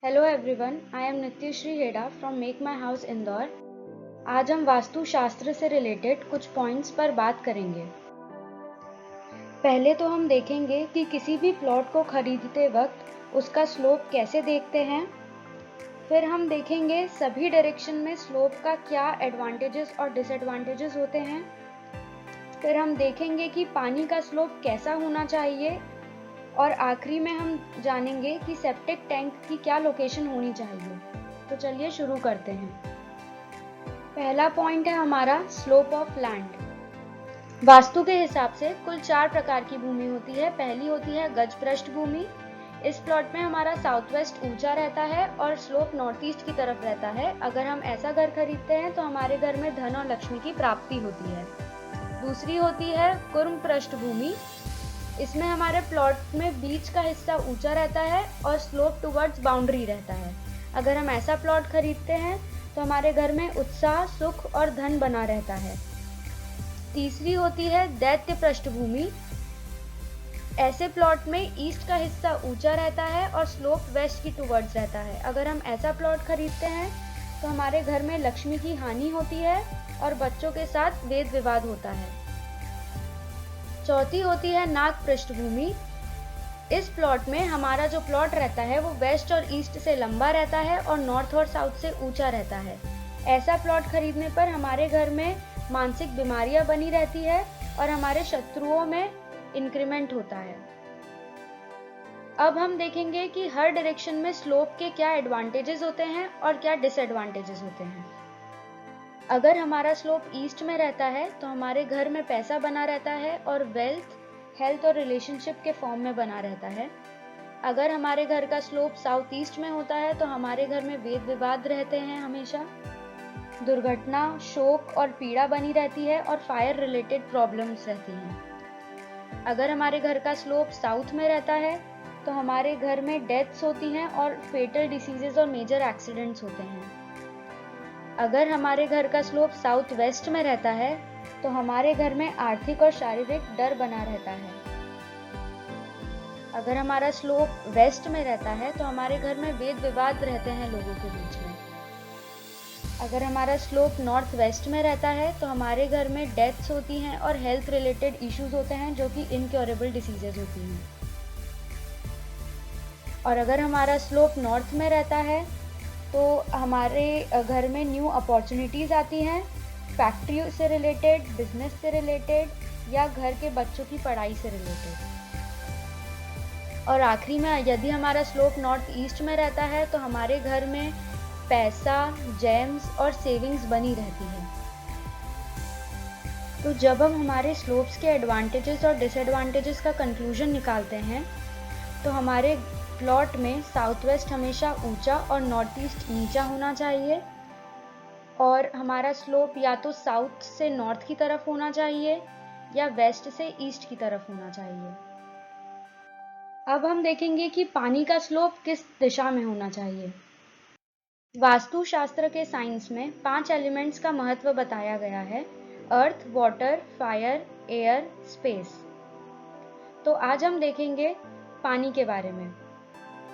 Hello everyone, I am Nityashree Heda from make my house Indore. आज हम वास्तुशास्त्र से रिलेटेड कुछ पॉइंट्स पर बात करेंगे। पहले तो हम देखेंगे कि किसी भी प्लॉट को खरीदते वक्त उसका स्लोप कैसे देखते हैं। फिर हम देखेंगे सभी डायरेक्शन में स्लोप का क्या एडवांटेजेस और डिसएडवांटेजेस होते हैं। फिर हम देखेंगे कि पानी का स्लोप कैसा होना चाहिए और आखिरी में हम जानेंगे कि सेप्टिक टैंक की क्या लोकेशन होनी चाहिए। तो चलिए शुरू करते हैं। पहला पॉइंट है हमारा स्लोप ऑफ लैंड। वास्तु के हिसाब से कुल 4 प्रकार की भूमि होती है। पहली होती है गज पृष्ठ भूमि। इस प्लॉट में हमारा साउथ वेस्ट ऊंचा रहता है और स्लोप नॉर्थ ईस्ट की तरफ रहता है। अगर हम ऐसा घर खरीदते हैं तो हमारे घर में धन और लक्ष्मी की प्राप्ति होती है। दूसरी होती है कुर्म पृष्ठ भूमि। इसमें हमारे प्लॉट में बीच का हिस्सा ऊंचा रहता है और स्लोप टुवर्ड्स बाउंड्री रहता है। अगर हम ऐसा प्लॉट खरीदते हैं तो हमारे घर में उत्साह, सुख और धन बना रहता है। तीसरी होती है दैत्य पृष्ठभूमि। ऐसे प्लॉट में ईस्ट का हिस्सा ऊंचा रहता है और स्लोप वेस्ट की टुवर्ड्स रहता है। अगर हम ऐसा प्लॉट खरीदते हैं तो हमारे घर में लक्ष्मी की हानि होती है और बच्चों के साथ वेद विवाद होता है। चौथी होती है नाग पृष्ठभूमि। इस प्लॉट में हमारा जो प्लॉट रहता है वो वेस्ट और ईस्ट से लंबा रहता है और नॉर्थ और साउथ से ऊंचा रहता है। ऐसा प्लॉट खरीदने पर हमारे घर में मानसिक बीमारियां बनी रहती है और हमारे शत्रुओं में इंक्रीमेंट होता है। अब हम देखेंगे कि हर डायरेक्शन में स्लोप के क्या एडवांटेजेस होते हैं और क्या डिसएडवांटेजेस होते हैं। अगर हमारा स्लोप ईस्ट में रहता है तो हमारे घर में पैसा बना रहता है और वेल्थ, हेल्थ और रिलेशनशिप के फॉर्म में बना रहता है। अगर हमारे घर का स्लोप साउथ ईस्ट में होता है तो हमारे घर में वेद विवाद रहते हैं, हमेशा दुर्घटना, शोक और पीड़ा बनी रहती है और फायर रिलेटेड प्रॉब्लम्स रहती हैं। अगर हमारे घर का स्लोप साउथ में रहता है तो हमारे घर में डेथ्स होती हैं और फेटल डिसीजेस और मेजर एक्सीडेंट्स होते हैं। अगर हमारे घर का स्लोप साउथ वेस्ट में रहता है तो हमारे घर में आर्थिक और शारीरिक डर बना रहता है। अगर हमारा स्लोप वेस्ट में रहता है तो हमारे घर में वेद विवाद रहते हैं लोगों के बीच में। अगर हमारा स्लोप नॉर्थ वेस्ट में रहता है तो हमारे घर में डेथ्स होती हैं और हेल्थ रिलेटेड इश्यूज होते हैं जो कि इनक्योरेबल डिसीजेज होती हैं। और अगर हमारा स्लोप नॉर्थ में रहता है तो हमारे घर में न्यू अपॉर्चुनिटीज़ आती हैं, फैक्ट्री से रिलेटेड, बिजनेस से रिलेटेड या घर के बच्चों की पढ़ाई से रिलेटेड। और आखिरी में यदि हमारा स्लोप नॉर्थ ईस्ट में रहता है तो हमारे घर में पैसा, जेम्स और सेविंग्स बनी रहती है। तो जब हम हमारे स्लोप्स के एडवांटेजेस और डिसएडवांटेजेस का कंक्लूजन निकालते हैं तो हमारे प्लॉट में साउथ वेस्ट हमेशा ऊंचा और नॉर्थ ईस्ट नीचा होना चाहिए और हमारा स्लोप या तो साउथ से नॉर्थ की तरफ होना चाहिए या वेस्ट से ईस्ट की तरफ होना चाहिए। अब हम देखेंगे कि पानी का स्लोप किस दिशा में होना चाहिए। वास्तुशास्त्र के साइंस में 5 एलिमेंट्स का महत्व बताया गया है: अर्थ, वाटर, फायर, एयर, स्पेस। तो आज हम देखेंगे पानी के बारे में।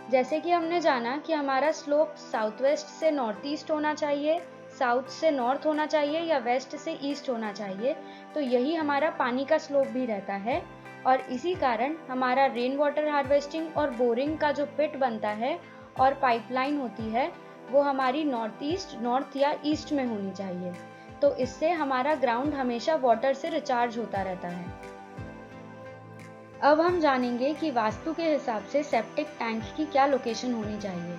जैसे कि हमने जाना कि हमारा स्लोप साउथ वेस्ट से नॉर्थ ईस्ट होना चाहिए, साउथ से नॉर्थ होना चाहिए या वेस्ट से ईस्ट होना चाहिए, तो यही हमारा पानी का स्लोप भी रहता है। और इसी कारण हमारा रेन वाटर हार्वेस्टिंग और बोरिंग का जो पिट बनता है और पाइपलाइन होती है वो हमारी नॉर्थ ईस्ट, नॉर्थ या ईस्ट में होनी चाहिए। तो इससे हमारा ग्राउंड हमेशा वाटर से रिचार्ज होता रहता है। अब हम जानेंगे कि वास्तु के हिसाब से सेप्टिक टैंक की क्या लोकेशन होनी चाहिए।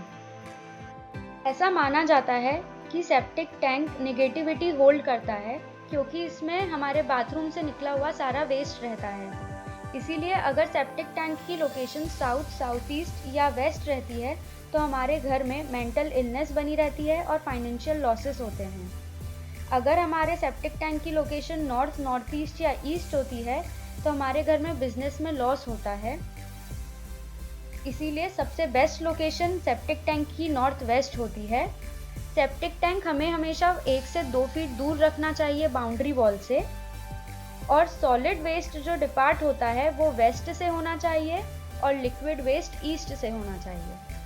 ऐसा माना जाता है कि सेप्टिक टैंक नेगेटिविटी होल्ड करता है क्योंकि इसमें हमारे बाथरूम से निकला हुआ सारा वेस्ट रहता है। इसीलिए अगर सेप्टिक टैंक की लोकेशन साउथ, साउथ ईस्ट या वेस्ट रहती है तो हमारे घर में मेंटल इलनेस बनी रहती है और फाइनेंशियल लॉसेस होते हैं। अगर हमारे सेप्टिक टैंक की लोकेशन नॉर्थ, नॉर्थ ईस्ट या ईस्ट होती है तो हमारे घर में बिजनेस में लॉस होता है। इसीलिए सबसे बेस्ट लोकेशन सेप्टिक टैंक की नॉर्थ वेस्ट होती है। सेप्टिक टैंक हमें हमेशा 1 से 2 फीट दूर रखना चाहिए बाउंड्री वॉल से। और सॉलिड वेस्ट जो डिपार्ट होता है वो वेस्ट से होना चाहिए और लिक्विड वेस्ट ईस्ट से होना चाहिए।